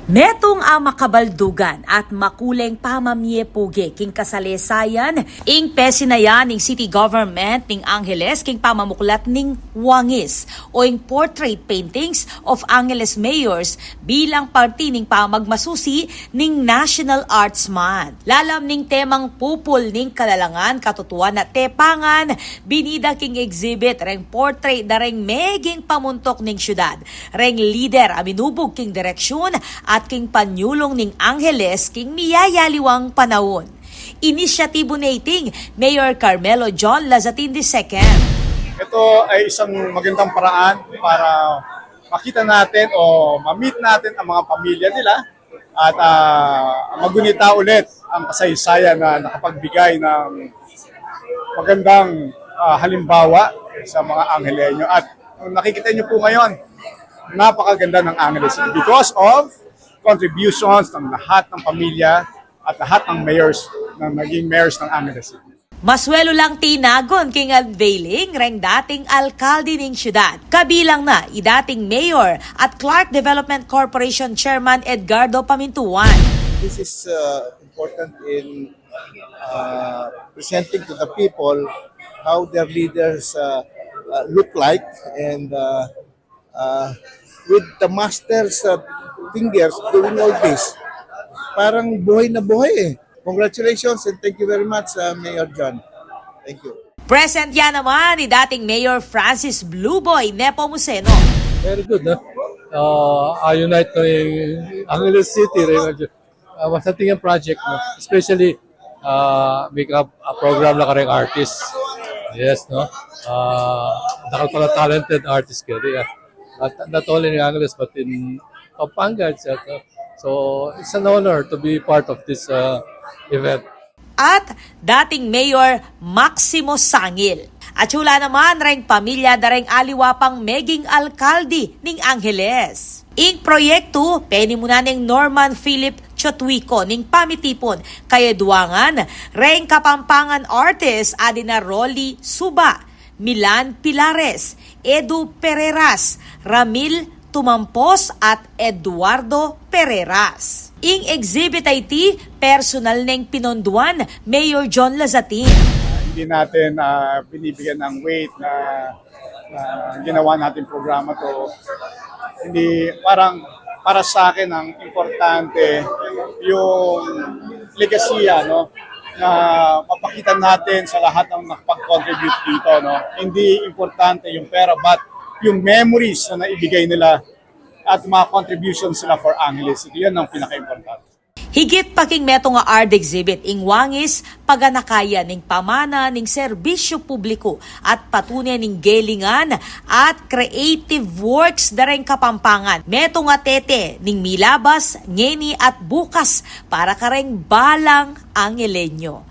Metong makabaldugan at makuleng pamamiepuge king kasalesayan ing pesinayan ning city government ning Angeles king pamamuklat ning wangis o ing portrait paintings of Angeles mayors bilang parte ning pamagmasusi ning National Arts Month. Lalam ning temang pupul ning kalalangan katutuan na tepangan binida king exhibit reng portrait dareng meging pamuntok ning syudad. Reng leader aminubog king direksyon at king panyulong ning Angeles king miyayaliwang panahon. Inisyatibo nating Mayor Carmelo John Lazatin II. Ito ay isang magandang paraan para makita natin o ma-meet natin ang mga pamilya nila at magunita ulit ang kasaysayan na nakapagbigay ng magandang halimbawa sa mga Angeleño. At nakikita niyo po ngayon, napakaganda ng Angeles because of contributions ng lahat ng pamilya at lahat ng mayors na naging mayors ng Angeles City. Maswelo lang tinagon king unveiling reng dating alkalde ning syudad. Kabilang na idating mayor at Clark Development Corporation Chairman Edgardo Pamintuan. This is important in presenting to the people how their leaders look like, and with the masters fingers doing all this. Parang buhay na buhay eh. Congratulations and thank you very much, Mayor John. Thank you. Present yan naman ni dating Mayor Francis Blueboy Nepomuceno. Very good, no? Unite no yung Angeles City, masating ang project, no? Especially, make up a program na kareng artist. Yes, no? Nakal pala talented artist kaya. Not only in Angeles, but in Pampanga, etc. So, it's an honor to be part of this event. At dating Mayor Maximo Sangil. At hula naman reng pamilya dareng aliwapang meging alkalde ning Angeles. Ing proyekto, penimuna ning Norman Philip Chotwico ning pamitipon kaya duwangan reng kapampangan artist adina Rolly Suba, Milan Pilares, Edu Pereras, Ramil Tumampos at Eduardo Pereras. Ing exhibit IT, personal neng pinonduan Mayor John Lazatin. Hindi natin binibigyan ng weight na ginawa natin programa to. Hindi, parang para sa akin ang importante yung legasiya, no, na mapakita natin sa lahat ng nakapag-contribute dito, no. Hindi importante yung pera but yung memories na naibigay nila at mga contributions nila for Angeles. Yan ang pinaka-importante. Higit pa king meto nga art exhibit ing wangis paganakaya ning pamana ning serbisyo publiko at patunay ning gelingan at creative works dareng kapampangan. Meto nga tete ning milabas, ngeni at bukas para kareng balang Angeleño.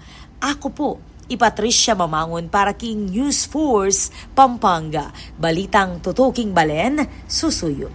Ako po, Patricia Mamangon para king News Force Pampanga. Balitang tutuking balen, susuyo.